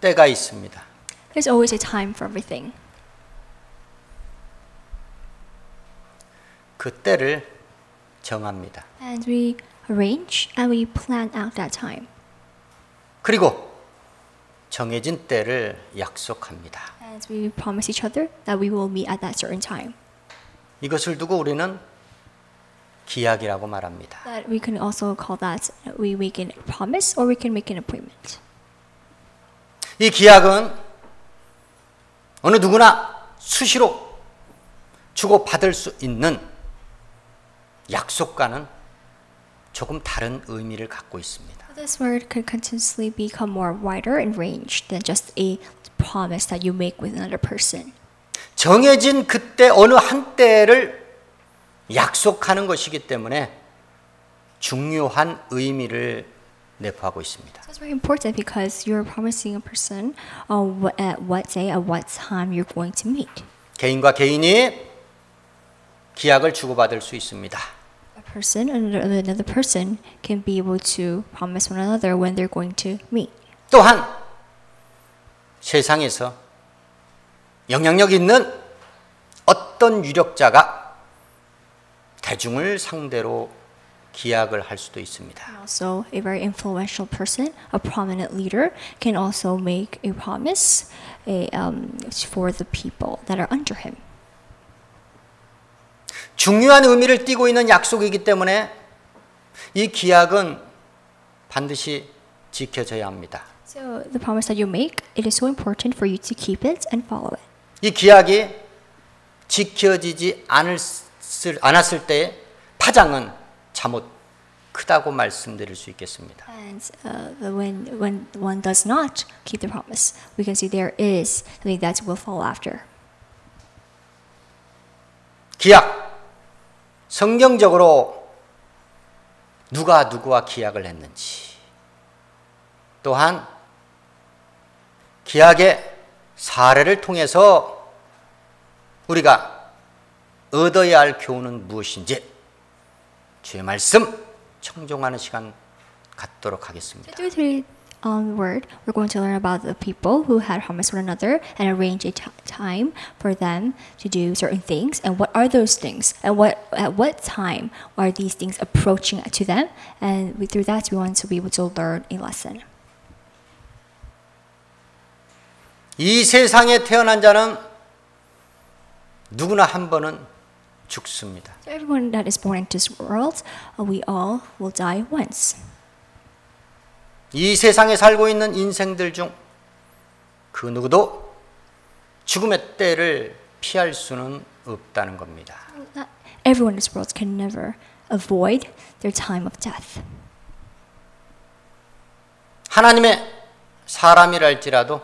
때가 있습니다. There's always a time for everything. 그 때를 정합니다. And we arrange and we plan out that time. 그리고 정해진 때를 약속합니다. And we promise each other that we will meet at that certain time. 이것을 두고 우리는 기약이라고 말합니다. That we can also call that we make a promise or we can make an appointment. 이 기약은 어느 누구나 수시로 주고받을 수 있는 약속과는 조금 다른 의미를 갖고 있습니다. This word could continuously become more wider in range than just a promise that you make with another person. 정해진 그때 어느 한때를 약속하는 것이기 때문에 중요한 의미를 내포하고 있습니다. So it's very important because you're promising a person at what day, at what time you're going to meet. 개인과 개인이 기약을 주고받을 수 있습니다. A person and another person can be able to promise one another when they're going to meet. 또한 세상에서 영향력 있는 어떤 유력자가 대중을 상대로 기약을 할 수도 있습니다. Also, a very influential person, a prominent leader, can also make a promise for the people that are under him. 중요한 의미를 띠고 있는 약속이기 때문에 이 기약은 반드시 지켜져야 합니다. So the promise that you make, it is so important for you to keep it and follow it. 이 기약이 지켜지지 않았을 때의 파장은 잠옷 크다고 말씀드릴 수 있겠습니다. And when one does not keep the promise, we can see there is something that will fall after. 기약. 성경적으로 누가 누구와 기약을 했는지, 또한 기약의 사례를 통해서 우리가 얻어야 할 교훈은 무엇인지 주의 말씀 청종하는 시간 갖도록 하겠습니다. Through the word, we're going to learn about the people who had promised one another and arrange a time for them to do certain things. And what are those things? And at what time are these things approaching to them? And through that, we want to be able to learn a lesson. 이 세상에 태어난 자는 누구나 한 번은 죽습니다. So everyone that is born into this world, we all will die once. 이 세상에 살고 있는 인생들 중 그 누구도 죽음의 때를 피할 수는 없다는 겁니다. Not everyone in this world can never avoid their time of death. 하나님의 사람이랄지라도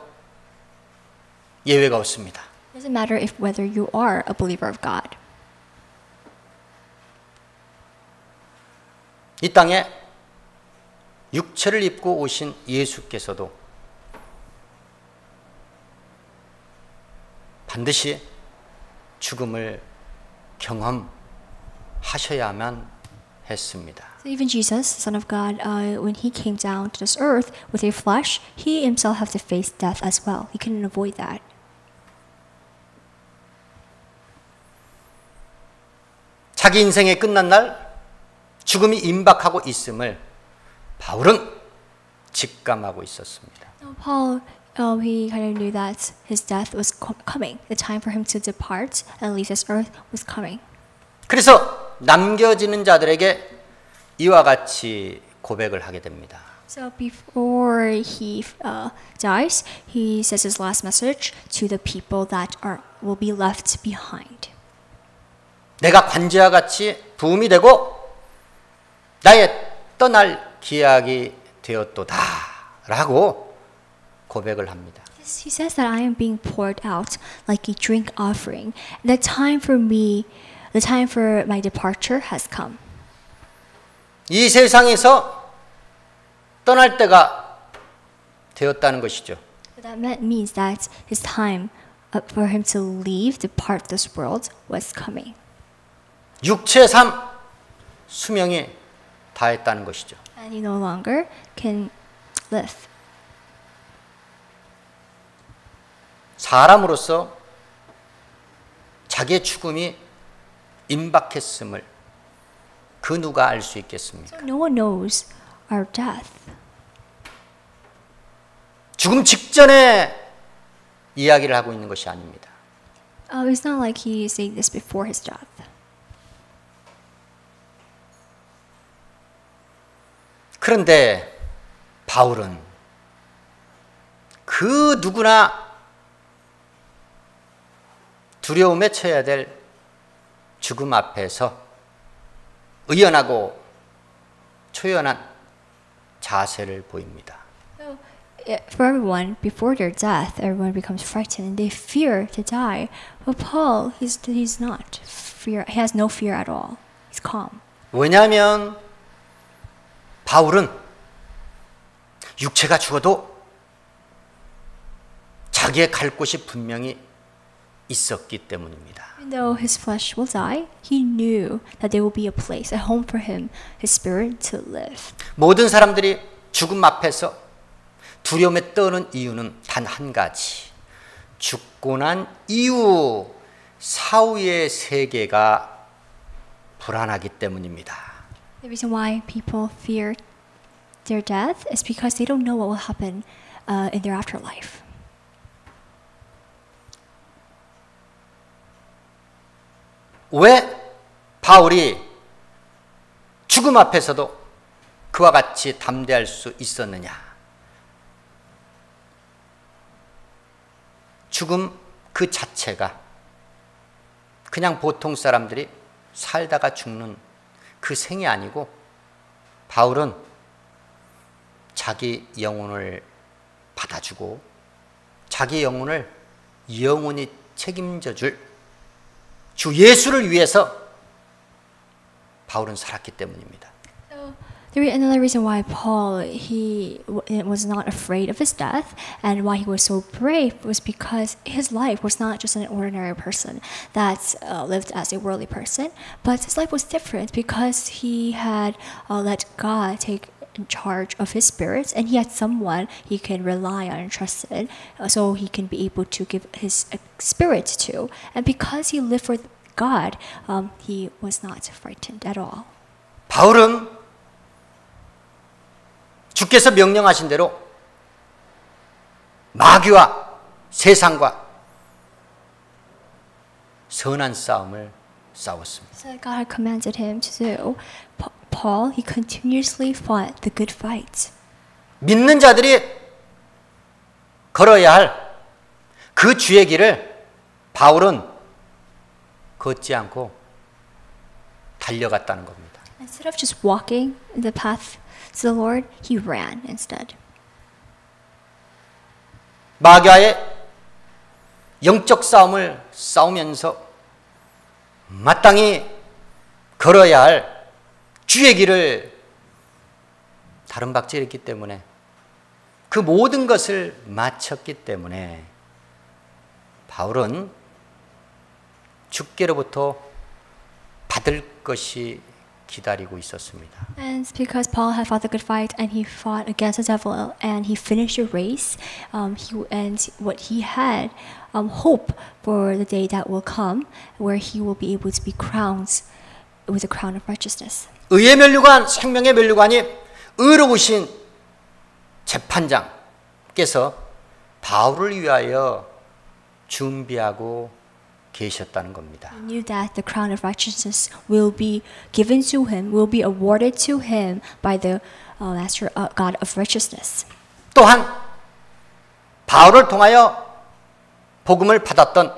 예외가 없습니다. It doesn't matter if whether you are a believer of God. 이 땅에 육체를 입고 오신 예수께서도 반드시 죽음을 경험하셔야만 했습니다. So even Jesus, the Son of God, when he came down to this earth with a flesh, he himself had to face death as well. He couldn't avoid that. 자기 인생의 끝난 날 죽음이 임박하고 있음을 바울은 직감하고 있었습니다. Now, Paul, he kind of knew that his death was coming. The time for him to depart and leave this earth was coming. 그래서 남겨지는 자들에게 이와 같이 고백을 하게 됩니다. So before he dies, he says his last message to the people that will be left behind. 내가 관제와 같이 부음이 되고 나의 떠날 기약이 되었도다 라고 고백을 합니다. He says that I am being poured out like a drink offering. The time for my departure has come. 이 세상에서 떠날 때가 되었다는 것이죠. That means that his time for him to leave, depart this world was coming. 육체의 삶, 수명이 다했다는 것이죠. And he no longer can live. 사람으로서 자기의 죽음이 임박했음을 그 누가 알 수 있겠습니까? So no one knows our death. 죽음 직전에 이야기를 하고 있는 것이 아닙니다. It's not like he is saying this before his death. 그런데 바울은 그 누구나 두려움에 처해야 될 죽음 앞에서 의연하고 초연한 자세를 보입니다. So, for everyone, before their death, everyone becomes frightened and they fear to die. But Paul, he's not fear. He has no fear at all. He's calm. 왜냐하면 바울은 육체가 죽어도 자기의 갈 곳이 분명히 있었기 때문입니다. Even though his flesh will die, he knew that there will be a place, a home for him, his spirit to live. 모든 사람들이 죽음 앞에서 두려움에 떠는 이유는 단 한 가지. 죽고 난 이후 사후의 세계가 불안하기 때문입니다. The reason why people fear their death is because they don't know what will happen in their afterlife. 왜 바울이 죽음 앞에서도 그와 같이 담대할 수 있었느냐? 죽음 그 자체가 그냥 보통 사람들이 살다가 죽는 그 생이 아니고 바울은 자기 영혼을 받아주고 자기 영혼을 영원히 책임져 줄 주 예수를 위해서 바울은 살았기 때문입니다. Another reason why Paul he was not afraid of his death and why he was so brave was because his life was not just an ordinary person that lived as a worldly person, but his life was different because he had let God take charge of his spirits and he had someone he can rely on and trust in, so he can be able to give his spirit to, and because he lived for God, he was not frightened at all. 바울은 주께서 명령하신 대로 마귀와 세상과 선한 싸움을 싸웠습니다. So God had commanded him to do. Paul, he continuously fought the good fight. 믿는 자들이 걸어야 할 그 주의 길을 바울은 걷지 않고 달려갔다는 겁니다. Instead of just walking in the path to the Lord, he ran instead. 마귀와의 영적 싸움을 싸우면서 마땅히 걸어야 할 주의 길을 다른 박제했기 때문에 그 모든 것을 마쳤기 때문에 바울은 주께로부터 받을 것이 기다리고 있었습니다. And it's because Paul had fought the good fight and he fought against the devil and he finished the race. And what he had hope for the day that will come, where he will be able to be crowned with a crown of righteousness. 의의 면류관, 생명의 면류관이 의로우신 재판장께서 바울을 위하여 준비하고 계셨다는 겁니다. He knew that the crown of righteousness will be given to him, will be awarded to him by the Master God of righteousness. 또한 바울을 통하여 복음을 받았던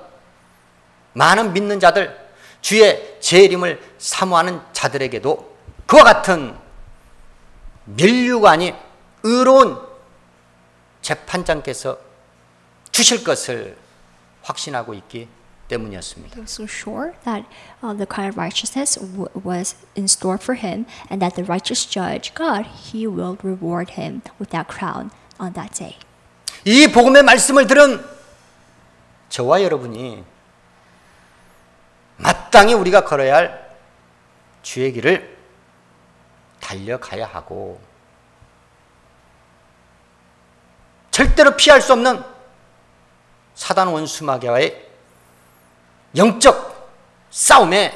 많은 믿는 자들, 주의 재림을 사모하는 자들에게도 그와 같은 면류관이 의로운 재판장께서 주실 것을 확신하고 있기 때문이었습니다. He was so sure that the crown of righteousness was in store for him, and that the righteous judge, God, he will reward him with that crown on that day. 이 복음의 말씀을 들은 저와 여러분이 마땅히 우리가 걸어야 할 주의 길을 달려가야 하고 절대로 피할 수 없는 사단 원수 마귀와의 영적 싸움에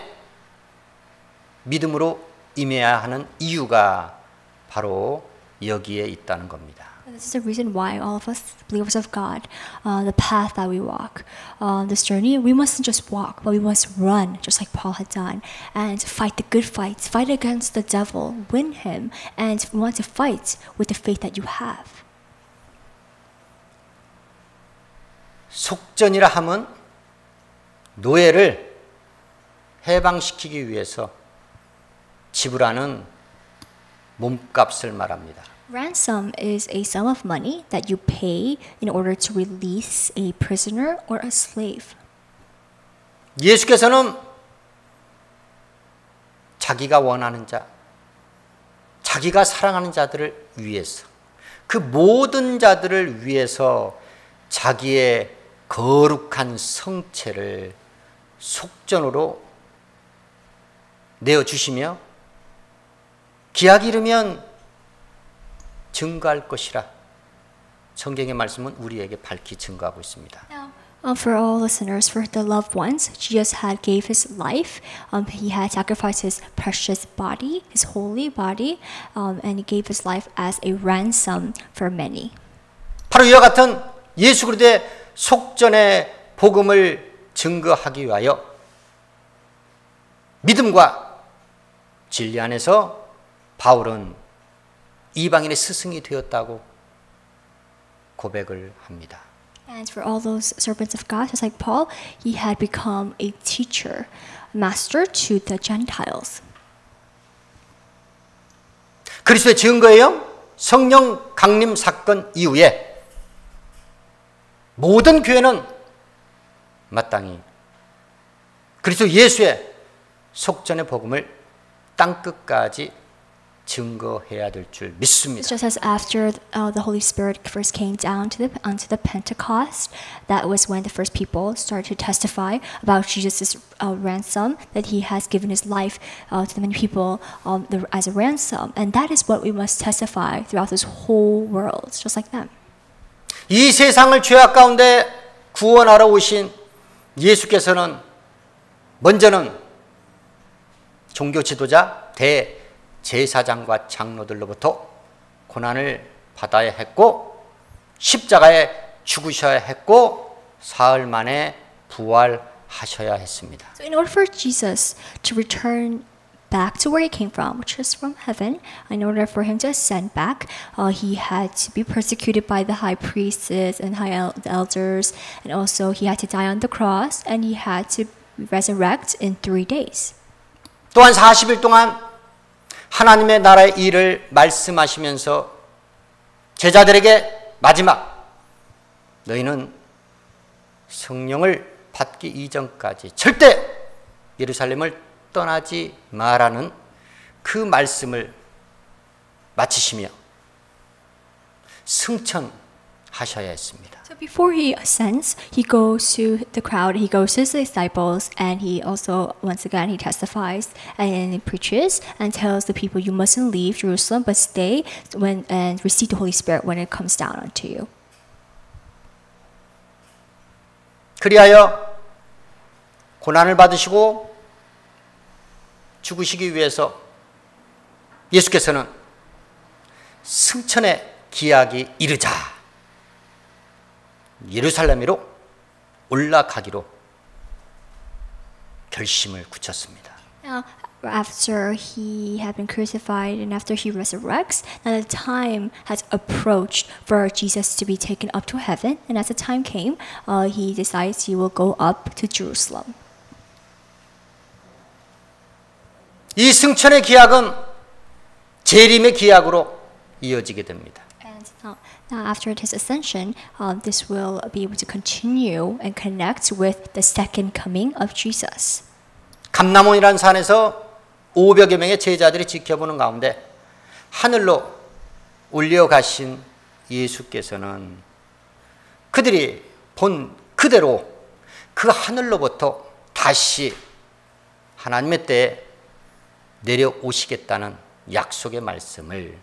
믿음으로 임해야 하는 이유가 바로 여기에 있다는 겁니다. This is the reason why all of us, believers of God, the path that we walk, this journey, we mustn't just walk, but we must run, just like Paul had done, and fight the good fights, fight against the devil, win him, and want to fight with the faith that you have. 속전이라 함은 노예를 해방시키기 위해서 지불하는 몸값을 말합니다. Ransom is a sum of money that you pay in order to release a prisoner or a slave. 예수께서는 자기가 원하는 자, 자기가 사랑하는 자들을 위해서, 그 모든 자들을 위해서 자기의 거룩한 성체를 속전으로 내어주시며 기약이 이르면 증거할 것이라 성경의 말씀은 우리에게 밝히 증거하고 있습니다. For all listeners, for the loved ones, Jesus had gave his life. He had sacrificed his precious body, his holy body, and he gave his life as a ransom for many. 바로 이와 같은 예수 그리스도의 속전의 복음을 증거하기 위하여 믿음과 진리 안에서 바울은 이방인의 스승이 되었다고 고백을 합니다. And for all those servants of God, just like Paul, he had become a teacher, master to the Gentiles. 그리스도의 증거예요. 성령 강림 사건 이후에 모든 교회는 마땅히 그리스도 예수의 속전의 복음을 땅끝까지 증거해야 될 줄 믿습니다. It's just as after the Holy Spirit first came down onto the Pentecost, that was when the first people started to testify about Jesus' ransom, that he has given his life to the many people as a ransom, and that is what we must testify throughout this whole world, just like them. 이 세상을 죄악 가운데 구원하러 오신 예수께서는 먼저는 종교 지도자 대제사장과 장로들로부터 고난을 받아야 했고 십자가에 죽으셔야 했고 사흘 만에 부활하셔야 했습니다. So in order for Jesus to return back to where he came from, which is from heaven, in order for him to ascend back, he had to be persecuted by the high priests and the elders, and also he had to die on the cross, and he had to resurrect in 3 days. 또한 40일 동안 하나님의 나라의 일을 말씀하시면서 제자들에게 마지막 너희는 성령을 받기 이전까지 절대 예루살렘을 떠나지 마라는 그 말씀을 마치시며 승천하셔야 했습니다. So before he ascends, he goes to the crowd, he goes to his disciples, and he also, once again, he testifies and he preaches and tells the people, you mustn't leave Jerusalem, but stay and receive the Holy Spirit when it comes down onto you. 그리하여 고난을 받으시고 죽으시기 위해서 예수께서는 승천의 기약이 이르자 예루살렘으로 올라가기로 결심을 굳혔습니다. Now, after he had been crucified and after he resurrects, now the time has approached for Jesus to be taken up to heaven. And as the time came, he decides he will go up to Jerusalem. 이 승천의 기약은 재림의 기약으로 이어지게 됩니다. And now after his ascension, this will be able to continue and connect with the second coming of Jesus. 감람원이라는 산에서 500여 명의 제자들이 지켜보는 가운데 하늘로 올려가신 예수께서는 그들이 본 그대로 그 하늘로부터 다시 하나님의 때에 내려오시겠다는 약속의 말씀을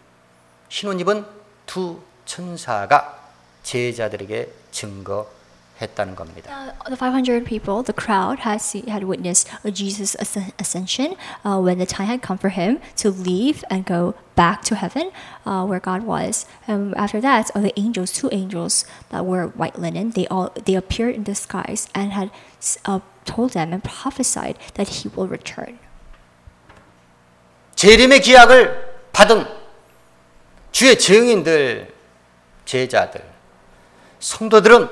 흰 옷 입은 두 천사가 제자들에게 증거해 했다는 겁니다. The 500 people, the crowd, had witnessed Jesus' ascension when the time had come for him to leave and go back to heaven where God was. After that, the angels, 2 angels that were white linen, they appeared in the skies and had told them and prophesied that he will return. 재림의 기약을 받은 주의 증인들, 제자들, 성도들은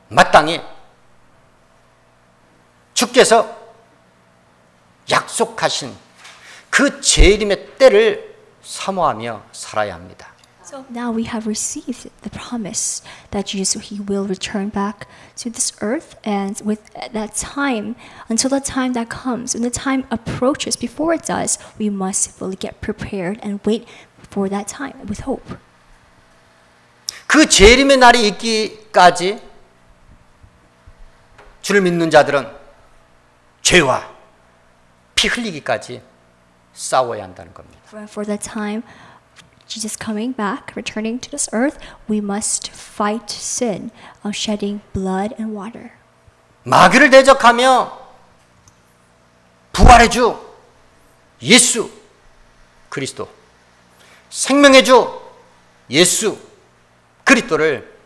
마땅히 주께서 약속하신 그 재림의 때를 사모하며 살아야 합니다. So now we have received the promise that Jesus, he will return back to this earth, and with that time, until the time that comes, when the time approaches, before it does, we must fully get prepared and wait for that time with hope. 그 재림의 날이 있기까지 주를 믿는 자들은 죄와 피 흘리기까지 싸워야 한다는 겁니다. For the time Jesus coming back, returning to this earth, we must fight sin, shedding blood and water. 마귀를 대적하며 부활의 주 예수 그리스도, 생명의 주 예수 그리스도를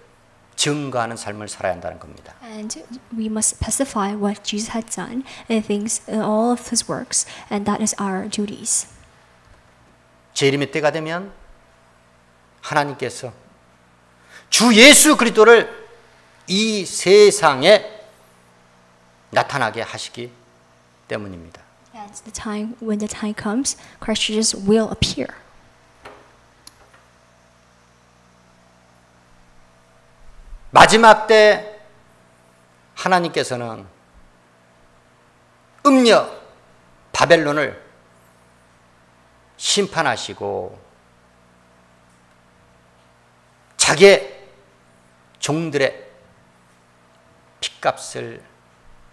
증거하는 삶을 살아야 한다는 겁니다. And we must pacify what Jesus had done and things, all of his works, and that is our duties. 재림의 때가 되면 하나님께서 주 예수 그리스도를 이 세상에 나타나게 하시기 때문입니다. And when the time comes, Christ Jesus will appear. 마지막 때 하나님께서는 음녀 바벨론을 심판하시고 자기의 종들의 핏값을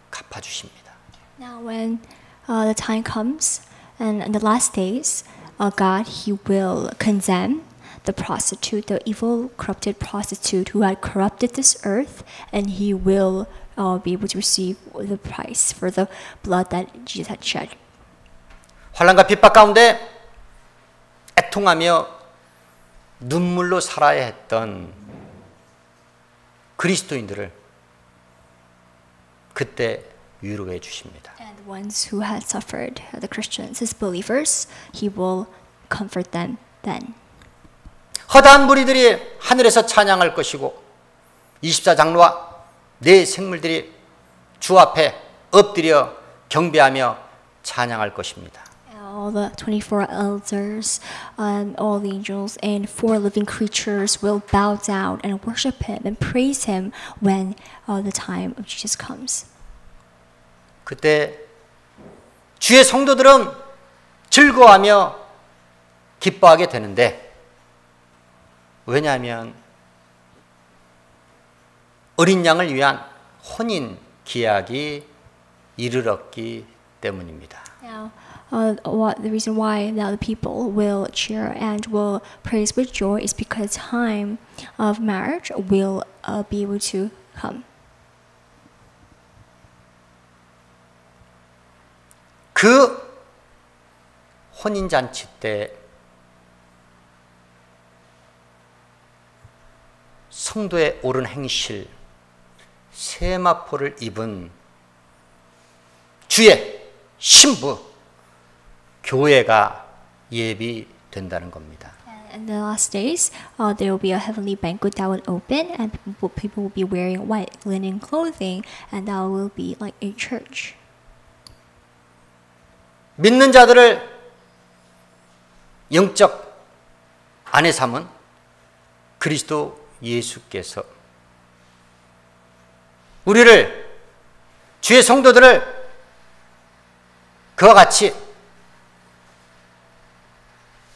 갚아주십니다. Now when the time comes, and in the last days, God, he will condemn the prostitute, the evil, corrupted prostitute who had corrupted this earth, and he will be able to receive the price for the blood that Jesus had shed. 환난과 핍박 가운데 애통하며 눈물로 살아야 했던 그리스도인들을 그때 위로해 주십니다. And the ones who had suffered, the Christians, his believers, he will comfort them then. 허다한 무리들이 하늘에서 찬양할 것이고 24장로와 네 생물들이 주 앞에 엎드려 경배하며 찬양할 것입니다. All the 24 elders, all the angels, and 4 living creatures will bow down and worship him and praise him when the time of Jesus comes. 그때 주의 성도들은 즐거워하며 기뻐하게 되는데 왜냐하면 어린 양을 위한 혼인 기약이 이르렀기 때문입니다. Now, the reason why now the people will cheer and will praise with joy is because time of marriage will be able to come. 그 혼인잔치 때 성도의 옳은 행실, 세마포를 입은 주의 신부, 교회가 예비된다는 겁니다. In the last days, there will be a heavenly banquet that will open, and people will be wearing white linen clothing, and that will be like a church. 믿는 자들을 영적 아내 삼은 그리스도 예수께서 우리를 주의 성도들을 그와 같이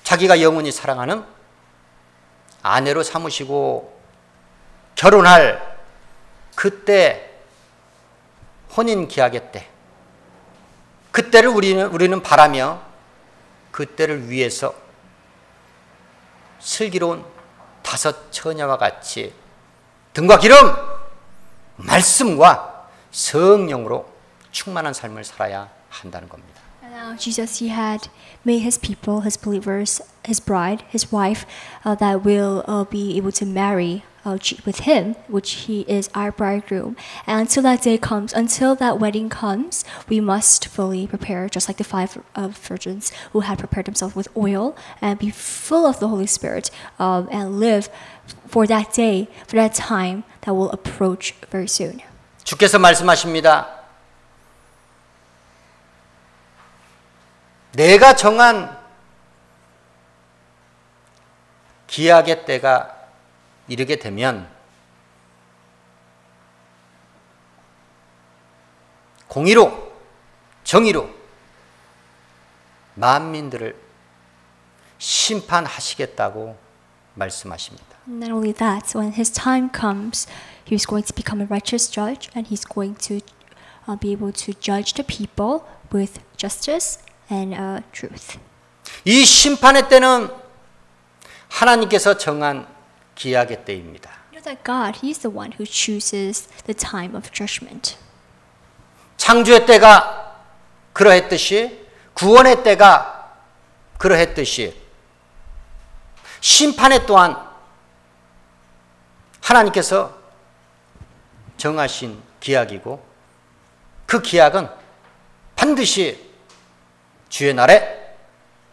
자기가 영원히 사랑하는 아내로 삼으시고 결혼할 그때 혼인 기약의 때 그때를 우리는 바라며 그때를 위해서 슬기로운 5 처녀와 같이 등과 기름 말씀과 성령으로 충만한 삶을 살아야 한다는 겁니다. And now Jesus, he had made his people, his believers, his bride, his wife, that will be able to marry with him, which he is our bridegroom. And until that day comes, until that wedding comes, we must fully prepare, just like the five virgins who had prepared themselves with oil, and be full of the Holy Spirit, and live for that day, for that time that will approach very soon. 주께서 말씀하십니다. 내가 정한 기약의 때가 이르게 되면 공의로 정의로 만민들을 심판하시겠다고 말씀하십니다. Not only that, when his time comes, he's going to become a righteous judge, and he's going to be able to judge the people with justice and truth. 이 심판의 때는 하나님께서 정한 기약의 때입니다. You know that God, He is the one who chooses the time of judgment. 창조의 때가 그러했듯이 구원의 때가 그러했듯이 심판의 또한 하나님께서 정하신 기약이고 그 기약은 반드시 주의 날에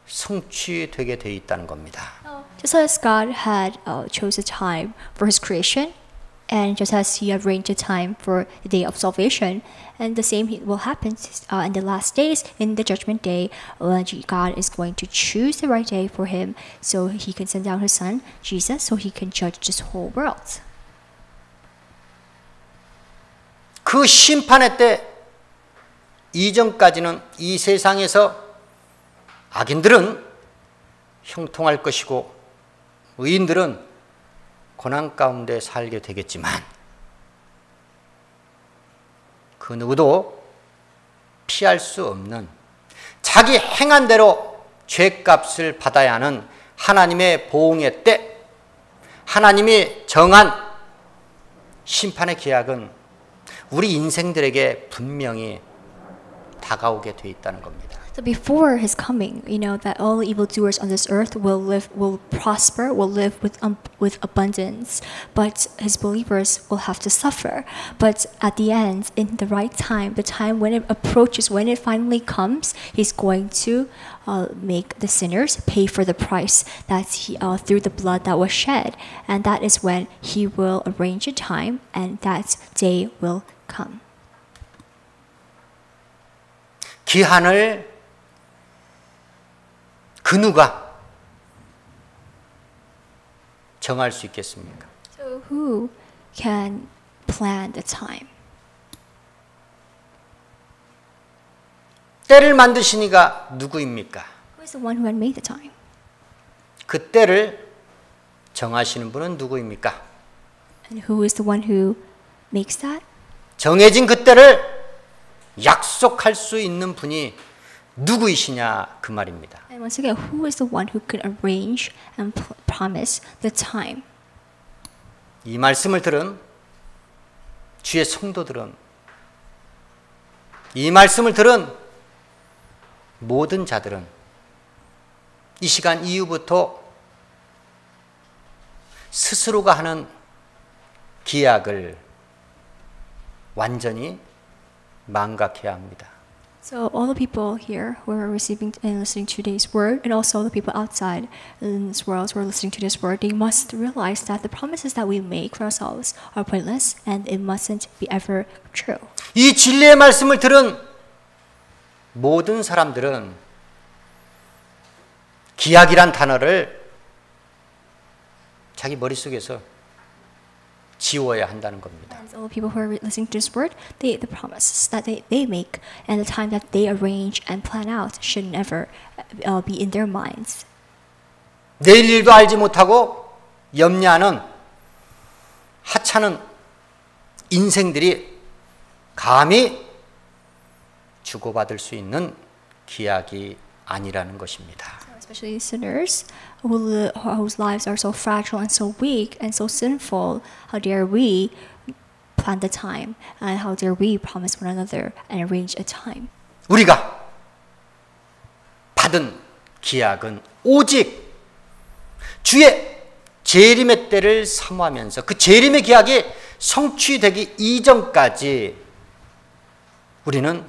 성취되게 되어 있다는 겁니다. Just as God had chose a time for His creation, and just as He arranged a time for the day of salvation, and the same will happen in the last days, in the judgment day, when God is going to choose the right day for Him, so He can send down His Son, Jesus, so He can judge this whole world. 그 심판의 때 이전까지는 이 세상에서 악인들은 형통할 것이고 의인들은 고난 가운데 살게 되겠지만 그 누구도 피할 수 없는 자기 행한 대로 죄값을 받아야 하는 하나님의 보응의 때, 하나님이 정한 심판의 기약은 우리 인생들에게 분명히 다가오게 돼 있다는 겁니다. So before His coming, you know that all evildoers on this earth will prosper, will live with abundance, but His believers will have to suffer. But at the end, in the right time, the time when it approaches, when it finally comes, He's going to make the sinners pay for the price that through the blood that was shed, and that is when He will arrange a time, and that day will come. 기한을 그 누가 정할 수 있겠습니까? So who can plan the time? 때를 만드시니가 누구입니까? Who is the one who had made the time? 그 때를 정하시는 분은 누구입니까? And who is the one who makes that? 정해진 그 때를 약속할 수 있는 분이 누구이시냐 그 말입니다. And once again, who is the one who can arrange and promise the time? 이 말씀을 들은 주의 성도들은, 이 말씀을 들은 모든 자들은 이 시간 이후부터 스스로가 하는 기약을 완전히 망각해야 합니다. So all the people here who are receiving and listening to today's word, and also the people outside in this world who are listening to this word, they must realize that the promises that we make for ourselves are pointless, and it mustn't be ever true. 이 진리의 말씀을 들은 모든 사람들은 기약이란 단어를 자기 머릿속에서 지워야 한다는 겁니다. And all the people who are listening to this word, the promises that they make and the time that they arrange and plan out should never be in their minds. 내일 일도 알지 못하고 염려하는 하찮은 인생들이 감히 주고받을 수 있는 기약이 아니라는 것입니다. Especially sinners whose lives are so fragile and so weak and so sinful, how dare we plan the time? And how dare we promise one another and arrange a time? 우리가 받은 기약은 오직 주의 재림의 때를 사모하면서 그 재림의 기약이 성취되기 이전까지 우리는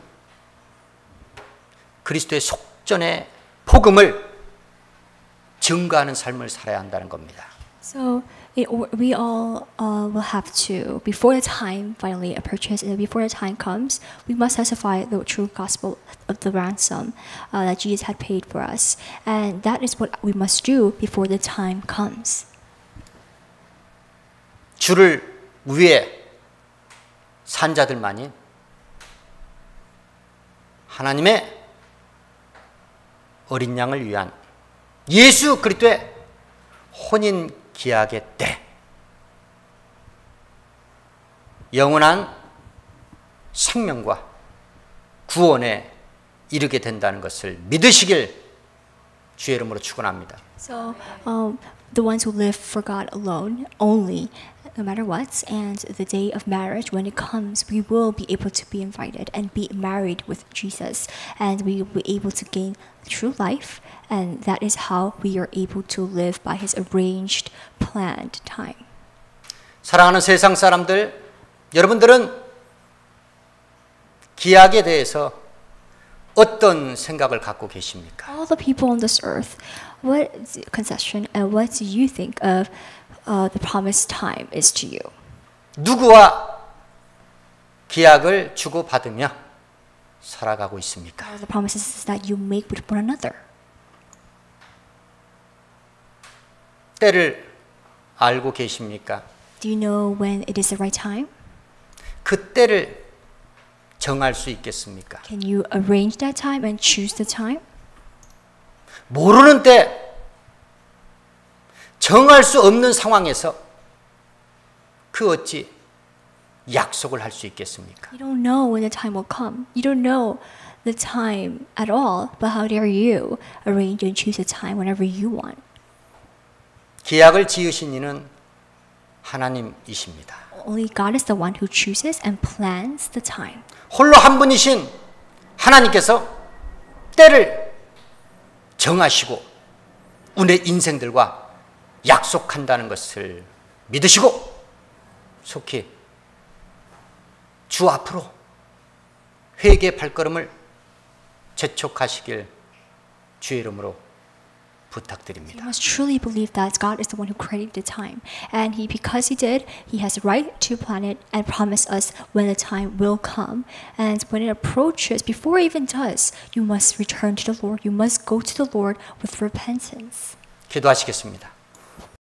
그리스도의 속전의 복음을 증거하는 삶을 살아야 한다는 겁니다. So we all will have to, before the time finally approaches and before the time comes, we must testify the true gospel of the ransom that Jesus had paid for us. And that is what we must do before the time comes. 주를 위해 산 자들만이 하나님의 어린 양을 위한 예수 그리스도의 혼인 기약의 때 영원한 생명과 구원에 이르게 된다는 것을 믿으시길 주의 이름으로 축원합니다. So the ones who live for God alone only, no matter what, and the day of marriage, when it comes, we will be able to be invited and be married with Jesus, and we will be able to gain true life, and that is how we are able to live by His arranged, planned time. 사랑하는 세상 사람들, 여러분들은 기약에 대해서 어떤 생각을 갖고 계십니까? All the people on this earth, what conception and what do you think of the promised time is to you? 누구와 기약을 주고받으며 살아가고 있습니까? All the promises that you make with one another. 때를 알고 계십니까? Do you know when it is the right time? 그 때를 정할 수 있겠습니까? Can you arrange that time and choose the time? 모르는 때 정할 수 없는 상황에서 그 어찌 약속을 할 수 있겠습니까? You don't know when the time will come. You don't know the time at all, but how dare you arrange and choose a time whenever you want? 기약을 지으신 이는 하나님이십니다. Only God is the one who chooses and plans the time. 홀로 한 분이신 하나님께서 때를 정하시고 우리의 인생들과 약속한다는 것을 믿으시고 속히 주 앞으로 회개의 발걸음을 재촉하시길 주의 이름으로 부탁드립니다. You must truly believe that God is the one who created the time, and because He did, He has the right to plan it and promise us when the time will come. And when it approaches, before it even does, you must return to the Lord. You must go to the Lord with repentance. 기도하시겠습니다.